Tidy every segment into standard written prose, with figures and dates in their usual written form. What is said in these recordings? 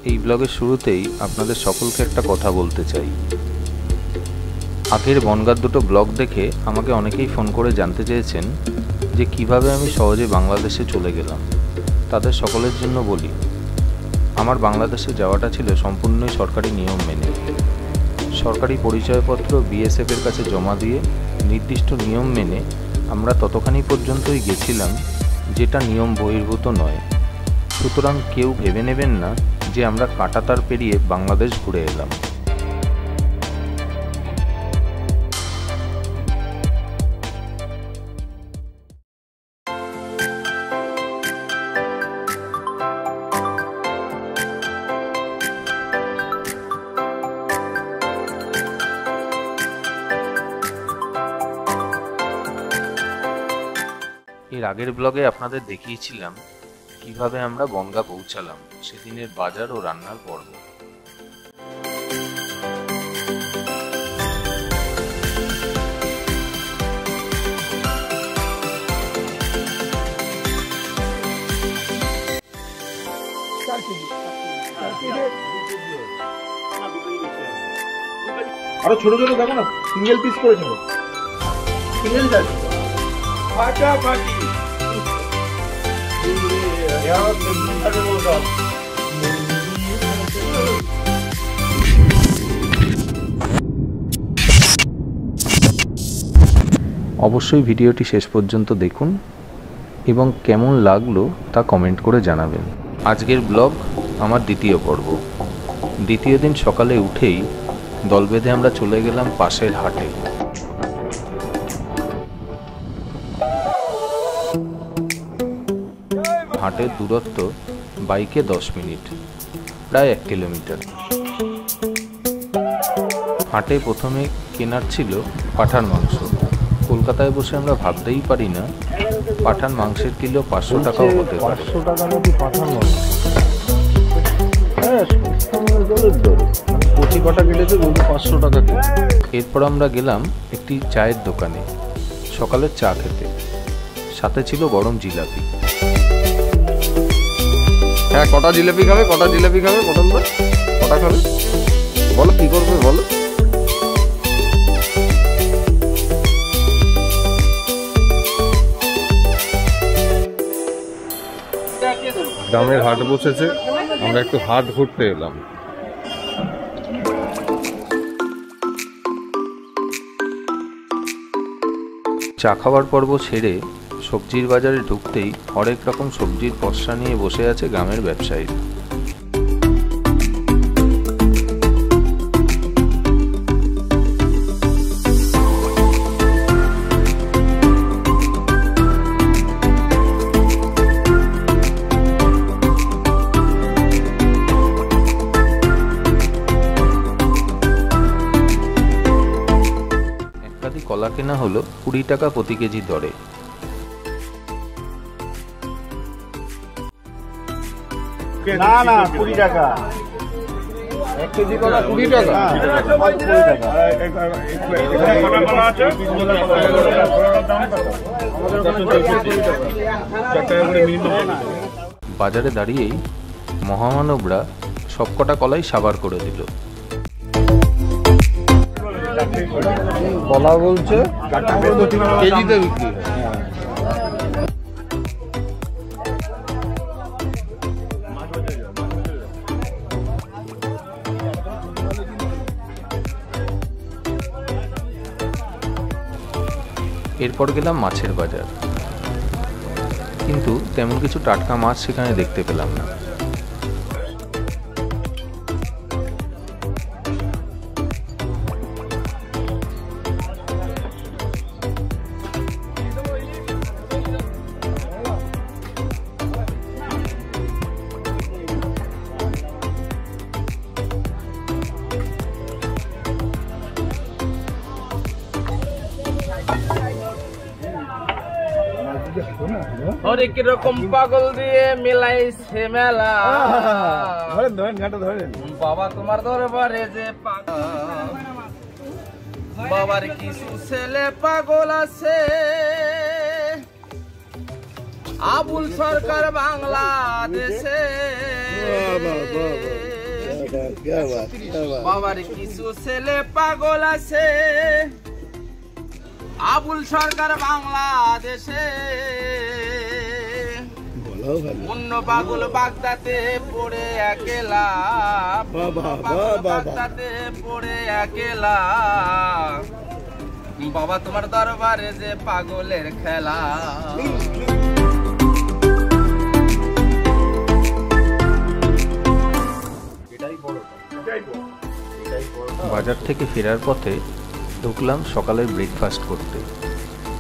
এই ব্লগের শুরুতেই আপনাদের সকলকে একটা কথা বলতে চাই। আগের বনগাঁর দুটো ব্লগ দেখে আমাকে অনেকেই ফোন করে জানতে চেয়েছেন যে কিভাবে আমি সহজে বাংলাদেশে চলে গেলাম। তাদের সকলের জন্য বলি, আমার বাংলাদেশে যাওয়াটা ছিল সম্পূর্ণই সরকারি নিয়ম মেনে। সরকারি পরিচয়পত্র বিএসএফের কাছে জমা দিয়ে নির্দিষ্ট নিয়ম মেনে আমরা ততখানি পর্যন্তই গেছিলাম যেটা নিয়ম বহির্ভূত নয়। সুতরাং কেউ ভেবে নেবেন না যে আমরা কাঁটাতার পেরিয়ে বাংলাদেশ ঘুরে এলাম। এর আগের ব্লগে আপনাদের দেখিয়েছিলাম কিভাবে আমরা বনগাঁ পৌঁছালাম, সেদিনের বাজার ও রান্নার পর্ব। আরো ছোট ছোট দেখো না, সিঙ্গেল পিস করেছে, সিঙ্গেল যাচ্ছে ফাটাফাটি। অবশ্যই ভিডিওটি শেষ পর্যন্ত দেখুন এবং কেমন লাগলো তা কমেন্ট করে জানাবেন। আজকের ব্লগ আমার দ্বিতীয় পর্ব। দ্বিতীয় দিন সকালে উঠেই দল বেঁধে আমরা চলে গেলাম পাশের হাটে। হাটের দূরত্ব বাইকে 10 মিনিট, প্রায় 1 কিলোমিটার। হাটে প্রথমে কেনার ছিল পাঁঠার মাংস। কলকাতায় বসে আমরা ভাবতেই পারি না পাঁঠার মাংসের কিলো 500 টাকাও হতে পারে। 500 টাকা নাকি পাঁঠার মাংস? হ্যাঁ, প্রতি কটা কেটেছে বলতে 500 টাকা কিলো। এরপর আমরা গেলাম একটি চায়ের দোকানে সকালের চা খেতে। সাথে ছিল গরম জিলাপি। হ্যাঁ, কটা জিলাপি খাবে? কটা জিলাপি খাবে? পটল দা কটা খাবে বলো, কি করবে বলো? গ্রামের হাট বসেছে, আমরা একটু হাট ঘুরতে এলাম। চা খাওয়ার পর্ব ছেড়ে সবজির বাজারে ঢুকতেই হরেক রকম সবজির পসরা নিয়ে বসে আছে গ্রামের ব্যবসায়ীরা। কলা কেনা হলো 20 টাকা প্রতি কেজি দরে। না না, 20 টাকা 1 কেজি কলা, 20 টাকা। বাজারে দাঁড়িয়েই মহামানবরা সবকটা কলাই সাবার করে দিল। কলা বলছে কেজিতে বিক্রি। এরপর গেলাম মাছের বাজার, কিন্তু তেমন কিছু টাটকা মাছ সেখানে দেখতে পেলাম না। হরেক রকম পাগল দিয়ে মিলাইছে মেলা। ধরেন ধরেন ঘাটা ধরেন। বাবা তোমার দরবারে যে পাগল, বাবার কিছু ছেলে পাগল আছে। আবুল সরকার বাংলাদেশে বাবার কিছু ছেলে পাগল আছে, আবুল সরকার বাংলাদেশে, অন্য পাগল বাগদাতে পড়ে একেলা, বাগদাতে পড়ে একেলা, বাবা তোমার দরবারে যে পাগলের খেলা। বাজার থেকে ফেরার পথে ঢুকলাম সকালের ব্রেকফাস্ট করতে।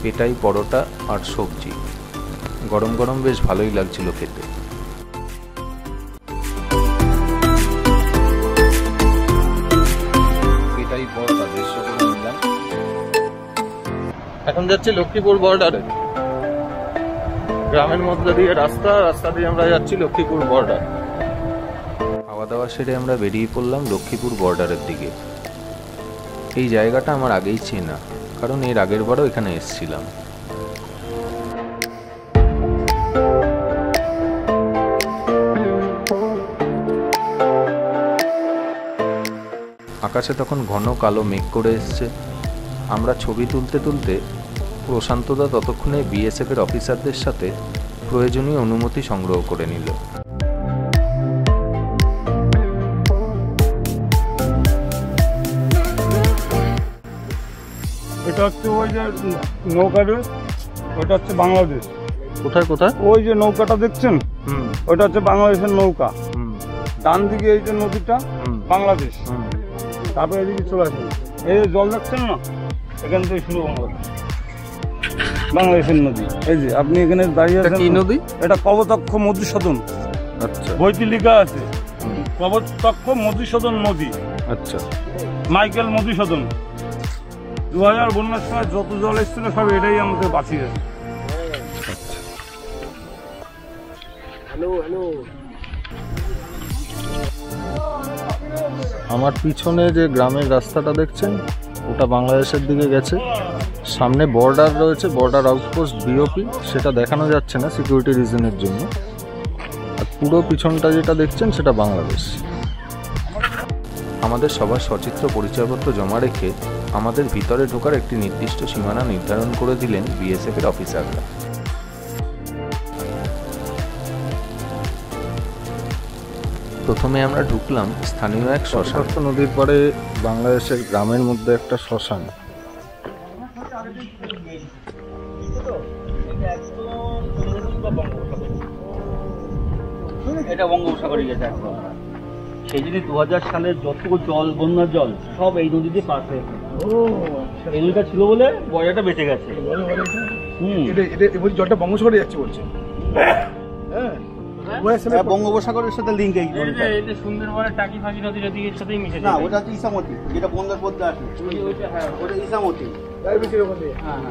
পেটাই পরোটা আর সবজি, গরম গরম বেশ ভালোই লাগছিল খেতে। পেটাই পরোটা বেশ করে নিলাম। এখন যাচ্ছি লক্ষ্মীপুর বর্ডারে। গ্রামের মধ্যে দিয়ে রাস্তা দিয়ে আমরা যাচ্ছি লক্ষ্মীপুর বর্ডার। খাওয়া দাওয়া সেরে আমরা বেরিয়ে পড়লাম লক্ষ্মীপুর বর্ডারের দিকে। এই জায়গাটা আমার আগেই চেনা, কারণ এর আগের বারও এখানে এসেছিলাম। আকাশে তখন ঘন কালো মেঘ করে এসছে। আমরা ছবি তুলতে তুলতে প্রশান্তদা ততক্ষণে বিএসএফের অফিসারদের সাথে প্রয়োজনীয় অনুমতি সংগ্রহ করে নিল। এটা হচ্ছে ওই যে নৌকাটা, ওটা হচ্ছে বাংলাদেশ। কোথায় কোথায়? ওই যে নৌকাটা দেখছেন, ওটা হচ্ছে বাংলাদেশের নৌকা। ডান দিকে এই যে নদীটা বাংলাদেশ, তারপরে এদিকে চলে আসেন। এই যে জল দেখছেন না, এখান থেকে শুরু বাংলাদেশের নদী। এই যে আপনি এখানে দাঁড়িয়ে আছেন। কি নদী? এটা কপোতাক্ষ মধুসূদন। আচ্ছা, বইতে লেখা আছে কপোতাক্ষ মধুসূদন নদী। আচ্ছা, মাইকেল মধুসূদন। 2000 বন্যার সময় যত জল এসেছিল সব এটাই আমাদের বাঁচিয়েছে। আমার পিছনে যে গ্রামের রাস্তাটা দেখছেন ওটা বাংলাদেশের দিকে গেছে। সামনে বর্ডার রয়েছে, বর্ডার আউটপোস্ট বিওপি, সেটা দেখানো যাচ্ছে না সিকিউরিটি রিজনের জন্য। আর পুরো পিছনটা যেটা দেখছেন সেটা বাংলাদেশ। আমাদের সবার সচিত্র পরিচয়পত্র জমা রেখে আমাদের ভিতরে ঢোকার একটি নির্দিষ্ট সীমানা নির্ধারণ করে দিলেন বিএসএফের অফিসাররা। প্রথমে আমরা ঢুকলাম স্থানীয় এক শ্মশান। নদীর পরে বাংলাদেশের গ্রামের মধ্যে একটা শ্মশান। এটা বঙ্গোপসাগরে গেছে একদম। সেই জন্য 2000 সালের যতটুকু জল, বন্যার জল সব এই নদীতে পাস হয়েছে। এই নদীটা ছিল বলে বর্ডারটা বেঁচে গেছে। জলটা বঙ্গোপসাগরে যাচ্ছে বলছে। বঙ্গোপসাগরের সাথে লিঙ্ক এই সুন্দরবনের টাকি ফাঁকি নদীর ওদিকের সাথেই মিশে না, ওটা হচ্ছে ইসামতি, যেটা বন্যার মধ্যে আসে। হ্যাঁ, ওটা ইসামতি। হ্যাঁ।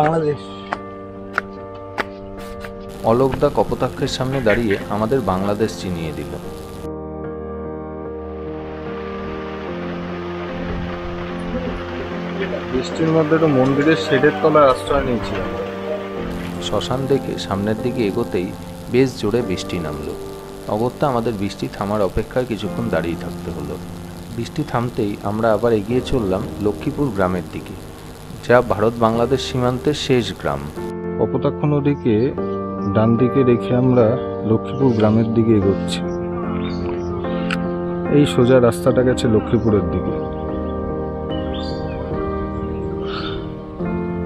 বাংলাদেশ। অলোকদা কপোতাক্ষের সামনে দাঁড়িয়ে আমাদের বাংলাদেশ চিনিয়ে দিল। বৃষ্টির মধ্যে তো মন্দিরের শেডের তলায় আশ্রয় নিয়েছিলাম। শ্মশান দেখে সামনের দিকে এগোতেই বেশ জোরে বৃষ্টি নামলো। অগত্যা আমাদের বৃষ্টি থামার অপেক্ষায় কিছুক্ষণ দাঁড়িয়ে থাকতে হলো। বৃষ্টি থামতেই আমরা আবার এগিয়ে চললাম লক্ষ্মীপুর গ্রামের দিকে, যা ভারত বাংলাদেশ সীমান্তের শেষ গ্রাম। কপোতাক্ষ নদীকে ডান দিকে রেখে আমরা লক্ষ্মীপুর গ্রামের দিকে এগোচ্ছি। এই সোজা রাস্তাটা গেছে লক্ষ্মীপুরের দিকে,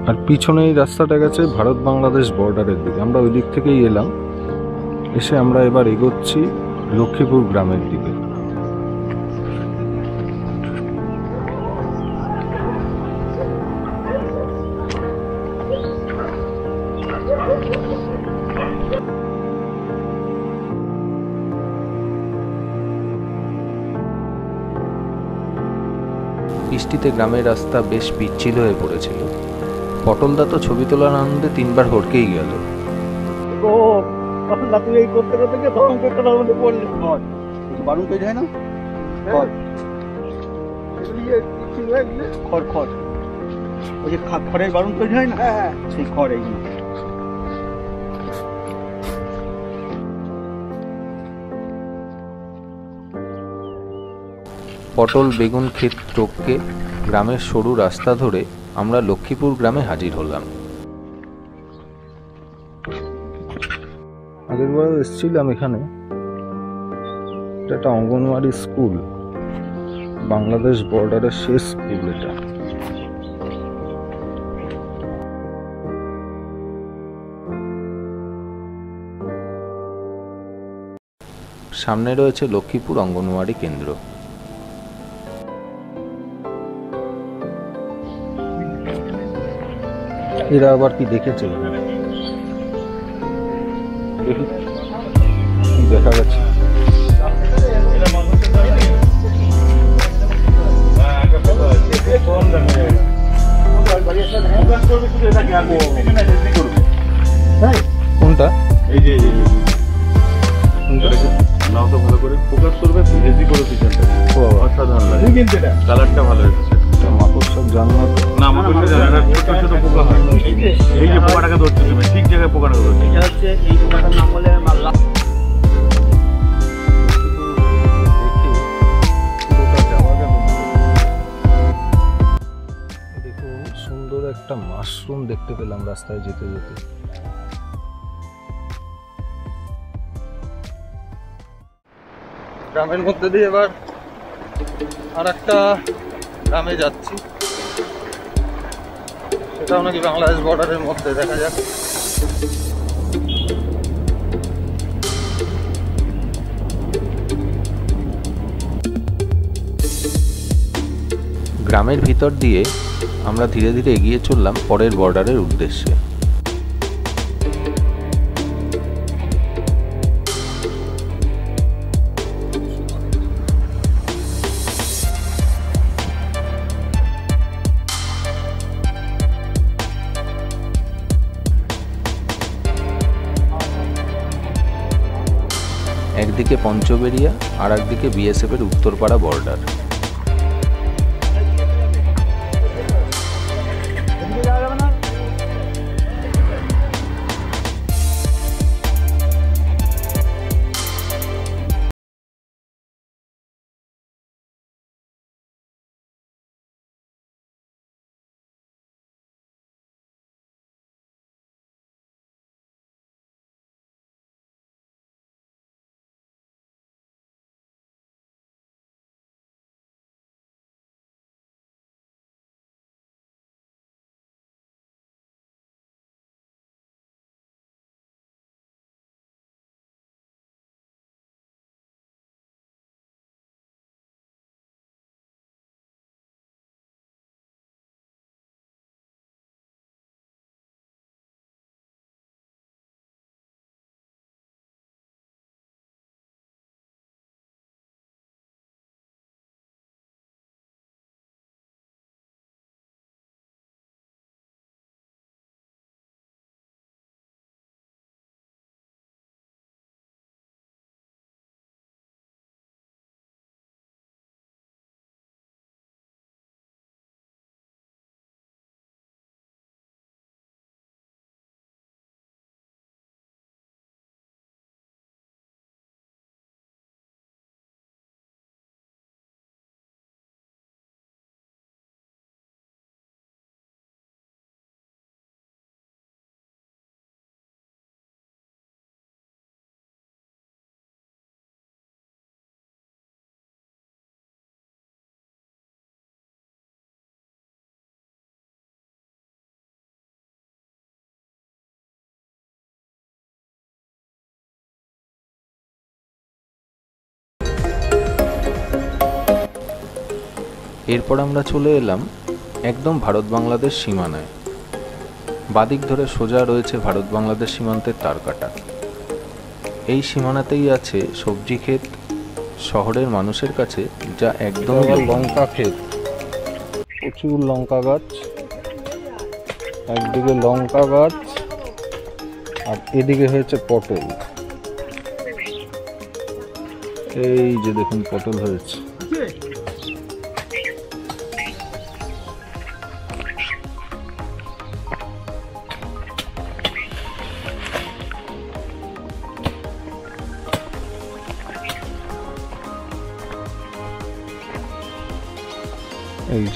আর পিছনে এই রাস্তাটা গেছে ভারত বাংলাদেশ বর্ডারের দিকে। আমরা ওই দিক থেকেই এলাম, এসে আমরা এবার এগোচ্ছি লক্ষ্মীপুর গ্রামের দিকে। বৃষ্টিতে গ্রামের রাস্তা বেশ পিচ্ছিল হয়ে পড়েছিল। পটলদা তো ছবি তোলার আনন্দে 3 বার হড়কেই গেল। তুই এই করতে করতে তখন করতে পড়লি বারুণ তৈরি হয় না। খড় এগুলি কি হয় এগুলি? খড় খড় ওই যে খড়ের বারুণ তৈরি হয় না, হ্যাঁ সেই খড় এইগুলো। পটল বেগুন ক্ষেত টপকে গ্রামের সরু রাস্তা ধরে আমরা লক্ষ্মীপুর গ্রামে হাজির হলাম। আগের বার এসেছিলাম এখানে, এটা একটা অঙ্গনওয়াড়ি স্কুল, বাংলাদেশ বর্ডারের শেষ স্কুল এটা। সামনে রয়েছে লক্ষ্মীপুর অঙ্গনওয়াড়ি কেন্দ্র। এরা আবার কি দেখেছে, দেখি কি দেখা গেছে। কোনটা? এই যে নাও তো ভালো করে ফোকাস করবে, হেজি করে পিছনটা। অসাধারণ লাগে, কালারটা ভালো এসেছে। মাকড়সার জানলা না, মাকড়সা জানে না, ছোট ছোট পোকা হয়। এই যে পোকাটাকে ধরছে তুমি, ঠিক জায়গায় পোকাটাকে ধরছে। এটা হচ্ছে এই পোকাটার নাম বলে মাল্লা। দেখুন, সুন্দর একটা মাশরুম দেখতে পেলাম রাস্তায় যেতে যেতে। গ্রামের মধ্যে দিয়ে এবার আর একটা গ্রামে যাচ্ছি, সেটাও নাকি বাংলাদেশ বর্ডারের মধ্যে। দেখা যাক। গ্রামের ভিতর দিয়ে আমরা ধীরে ধীরে এগিয়ে চললাম পরের বর্ডারের উদ্দেশ্যে। একদিকে পঞ্চবেড়িয়া আর একদিকে বিএসএফ এর উত্তরপাড়া বর্ডার। এরপর আমরা চলে এলাম একদম ভারত বাংলাদেশ সীমানায়। বাদিক ধরে সোজা রয়েছে ভারত বাংলাদেশ সীমান্তের তারকাটা। এই সীমানাতেই আছে সবজি ক্ষেত শহরের মানুষের কাছে, যা একদম লঙ্কা ক্ষেত। প্রচুর লঙ্কা গাছ, একদিকে লঙ্কা গাছ আর এদিকে হয়েছে পটল। এই যে দেখুন পটল হয়েছে। এই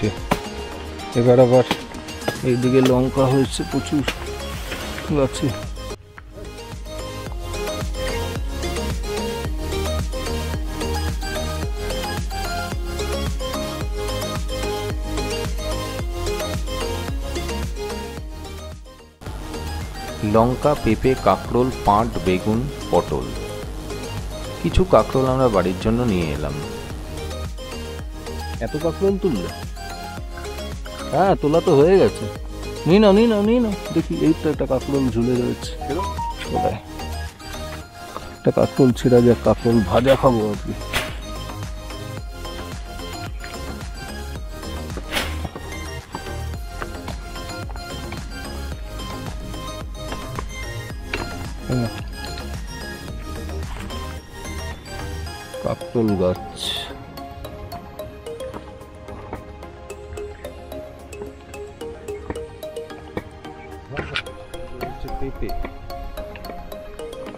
যে এবার আবার এইদিকে লঙ্কা হয়েছে প্রচুর গাছে। লঙ্কা, পেঁপে, কাঁকরোল, পাঁট, বেগুন, পটল। কিছু কাঁকরোল আমরা বাড়ির জন্য নিয়ে এলাম। এত কাঁকরোল তুললে? হ্যাঁ, তোলা তো হয়ে গেছে। নি না দেখি, এই তো একটা কাঁকরোল ঝুলে রয়েছে। একটা কাঁকরোল ছিঁড়া যাক, কাঁকরোল ভাজা খাবো আর কি। কাঁকরোল গাছ।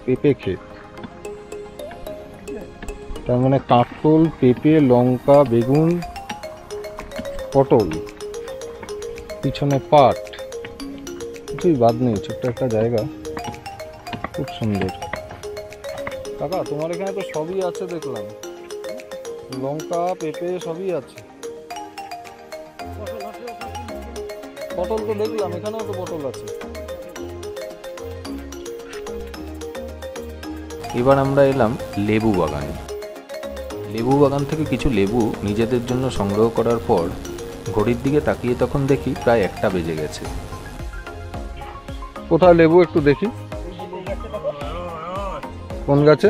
পেঁপে ক্ষেত, তার মানে কাঁকরোল, পেঁপে, লঙ্কা, বেগুন, পটল, পিছনে পাট, কিছুই বাদ নেই। ছোট্ট একটা জায়গা, খুব সুন্দর। কাকা, তোমার এখানে তো সবই আছে দেখলাম, লঙ্কা, পেঁপে সবই আছে। পটল তো দেখলাম, এখানেও তো পটল আছে। এবার আমরা এলাম লেবু বাগানে। লেবু বাগান থেকে কিছু লেবু নিজেদের জন্য সংগ্রহ করার পর ঘড়ির দিকে তাকিয়ে তখন দেখি প্রায় 1টা বেজে গেছে। কোথায় লেবু একটু দেখি? কোন গাছে?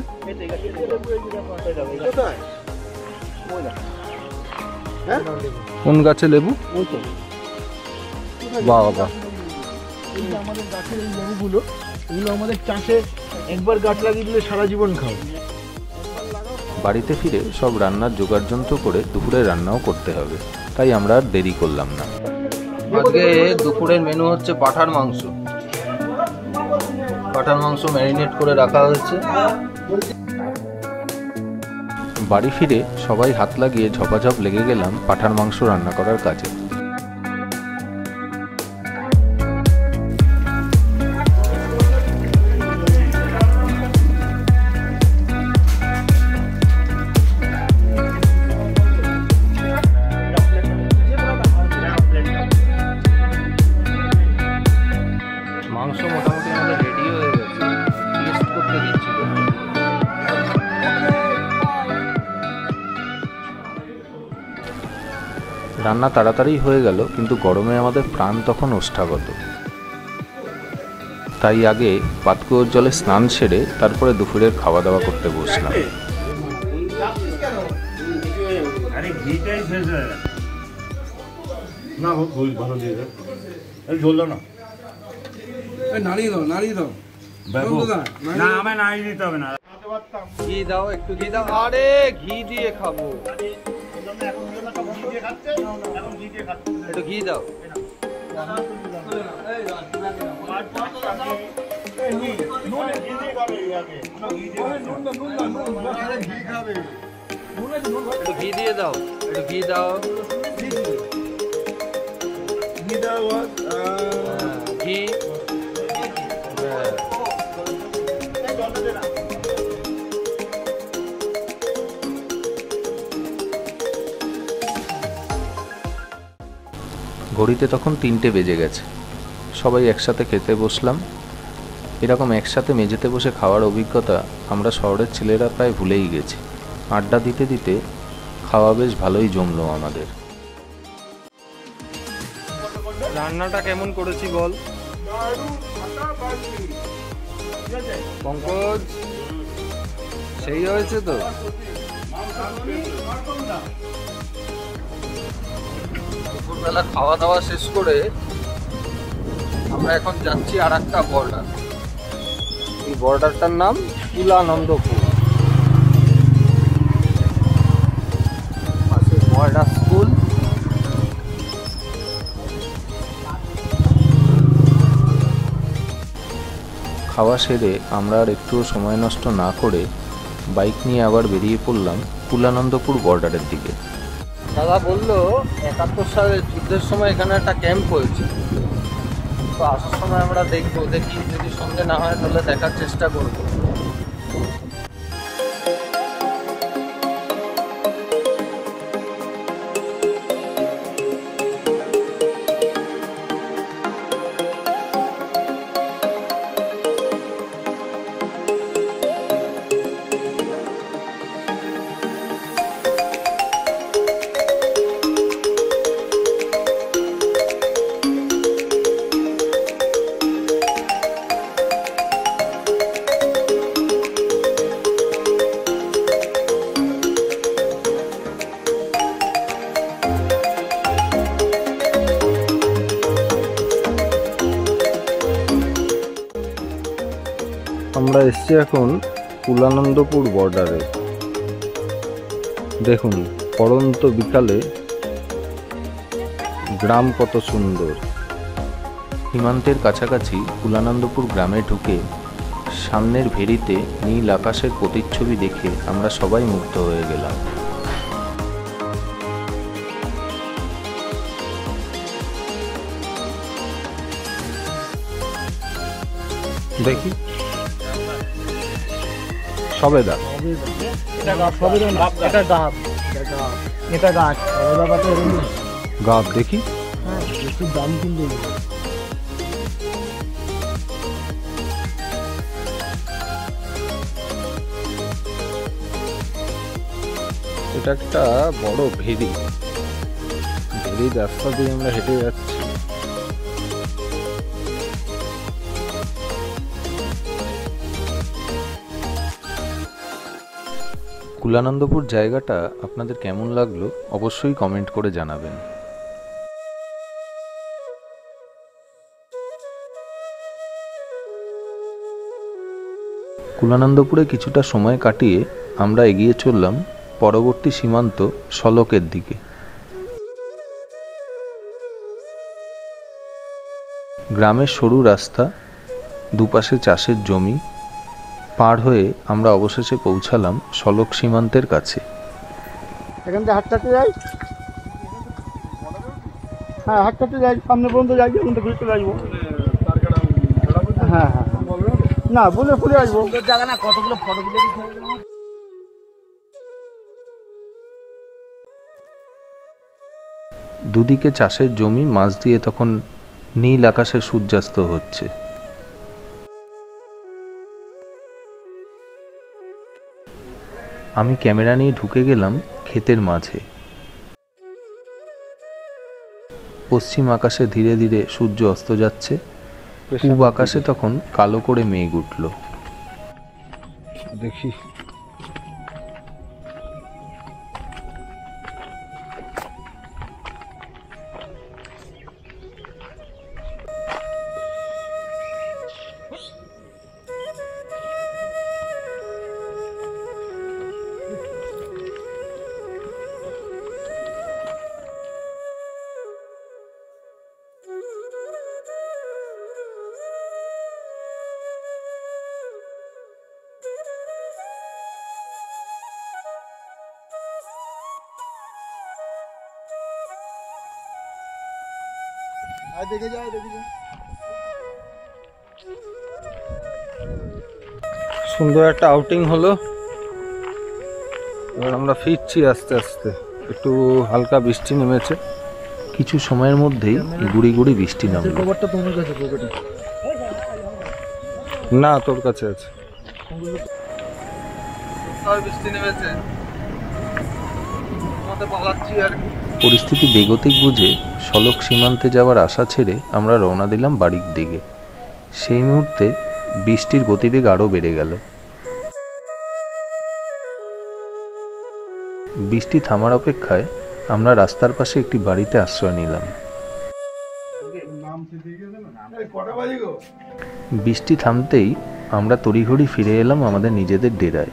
কোন গাছে লেবু? বাবা, আমাদের গাছের এই লেবুগুলো, এগুলো আমাদের চাষে একবার গাছ লাগিয়ে দিলে সারা জীবন খাও। বাড়িতে ফিরে সব রান্নার জোগাড় যন্ত্র করে দুপুরে রান্নাও করতে হবে, তাই আমরা আর দেরি করলাম না। আজকে দুপুরের মেনু হচ্ছে পাঁঠার মাংস। পাঁঠার মাংস ম্যারিনেট করে রাখা হয়েছে। বাড়ি ফিরে সবাই হাত লাগিয়ে ঝপাঝপ লেগে গেলাম পাঁঠার মাংস রান্না করার কাজে। মাংস মোটামুটি আমাদের রেডি হয়ে গেছে, টেস্ট করতে দিচ্ছিল। রান্না তাড়াতাড়ি হয়ে গেল, কিন্তু গরমে আমাদের প্রাণ তখন ওষ্ঠাগত। তাই আগে পাতকুয়োর জলে স্নান সেরে তারপরে দুপুরের খাওয়া দাওয়া করতে বসলাম। নাড়িয়ে দাও। না, আমায় নাড়িয়ে দিতে হবে না। ঘি দাও, একটু ঘি দাও। আরে ঘি দিয়ে খাবো, একটু ঘি দাও। একটু ঘি দিয়ে দাও, একটু ঘি দাও, ঘি। ঘড়িতে তখন 3টে বেজে গেছে। সবাই একসাথে খেতে বসলাম। এরকম একসাথে মেঝেতে বসে খাওয়ার অভিজ্ঞতা আমরা শহরের ছেলেরা প্রায় ভুলেই গেছি। আড্ডা দিতে দিতে খাওয়া বেশ ভালোই জমলো আমাদের। রান্নাটা কেমন করেছি বল পঙ্কজ? সেই হয়েছে তো? দুপুরবেলা খাওয়া দাওয়া শেষ করে আমরা এখন যাচ্ছি আর একটা বর্ডার। এই বর্ডারটার নাম কুলানন্দপুর। ময়রা স্কুল। খাওয়া সেরে আমরা আর একটুও সময় নষ্ট না করে বাইক নিয়ে আবার বেরিয়ে পড়লাম কুলানন্দপুর বর্ডারের দিকে। দাদা বললো 71 সালের যুদ্ধের সময় এখানে একটা ক্যাম্প হয়েছে, তো আসার সময় আমরা দেখবো, দেখি যদি সন্ধে না হয় তাহলে দেখার চেষ্টা করবো। আমরা এসছি এখন কুলানন্দপুর বর্ডারে। দেখুন পড়ন্ত বিকালে গ্রাম কত সুন্দর। সীমান্তের কাছাকাছি কুলানন্দপুর গ্রামে ঢুকে সামনের ভেরিতে নীল আকাশের প্রতিচ্ছবি দেখে আমরা সবাই মুগ্ধ হয়ে গেলাম। দেখি সবেদা, গাছ দেখি। দাম কিন্তু এটা একটা বড় ভেরি, ভেরি রাস্তা দিয়ে আমরা হেঁটে যাচ্ছি। কুলানন্দপুর জায়গাটা আপনাদের কেমন লাগলো অবশ্যই কমেন্ট করে জানাবেন। কুলানন্দপুরে কিছুটা সময় কাটিয়ে আমরা এগিয়ে চললাম পরবর্তী সীমান্ত সলকের দিকে। গ্রামের সরু রাস্তা, দুপাশে চাষের জমি পার হয়ে আমরা অবশেষে পৌঁছালাম সলক সীমান্তের কাছে। এখান থেকে হাঁটতে যাই, হ্যাঁ হাঁটতে যাই, সামনে পর্যন্ত যাই, এখন তো ঘুরতে আসবো। হ্যাঁ হ্যাঁ না বলে ফুলে আসবো জায়গা না, কতগুলো ফটো তুলে। দুদিকে চাষের জমি, মাছ দিয়ে তখন নীল আকাশে সূর্যাস্ত হচ্ছে। আমি ক্যামেরা নিয়ে ঢুকে গেলাম ক্ষেতের মাঝে। পশ্চিম আকাশে ধীরে ধীরে সূর্য অস্ত যাচ্ছে, পূব আকাশে তখন কালো করে মেঘ উঠল। দেখি দেখে যাও, দেখে যাও। সুন্দর একটা আউটিং হলো। এবার আমরা ফিরছি আস্তে আস্তে। একটু হালকা বৃষ্টি নেমেছে, কিছু সময়ের মধ্যেই গুড়ি গুড়ি বৃষ্টি নামলো। খবরটা তোমার কাছে, খবরটা না তোর কাছে আছে। বৃষ্টি নেমেছে, পরিস্থিতি বেগতিক বুঝে সলক সীমান্তে যাওয়ার আশা ছেড়ে আমরা রওনা দিলাম বাড়ির দিকে। সেই মুহূর্তে বৃষ্টির গতিবেগ আরও বেড়ে গেল। বৃষ্টি থামার অপেক্ষায় আমরা রাস্তার পাশে একটি বাড়িতে আশ্রয় নিলাম। বৃষ্টি থামতেই আমরা তড়িঘড়ি ফিরে এলাম আমাদের নিজেদের ডেরায়।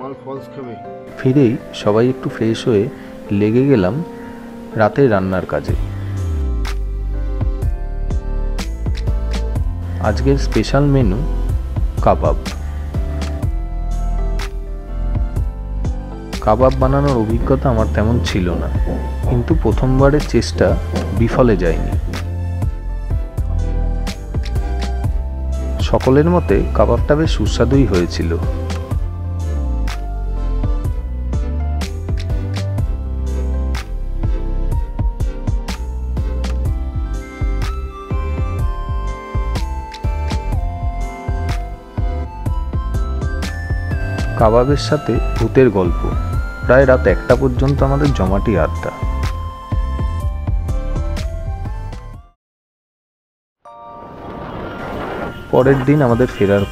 মাল ফলস খাবে। ফিরেই সবাই একটু ফ্রেশ হয়ে লেগে গেলাম রাতের রান্নার কাজে। আজকের স্পেশাল মেনু কাবাব। কাবাব বানানোর অভিজ্ঞতা আমার তেমন ছিল না, কিন্তু প্রথমবারের চেষ্টা বিফলে যায়নি। সকলের মতে কাবাবটা বেশ সুস্বাদুই হয়েছিল। কাবাবের সাথে ভূতের গল্প। প্রায় রাত 1টা পর্যন্ত আমাদের জমাটি আড্ডা। পরের দিন আমাদের ফেরার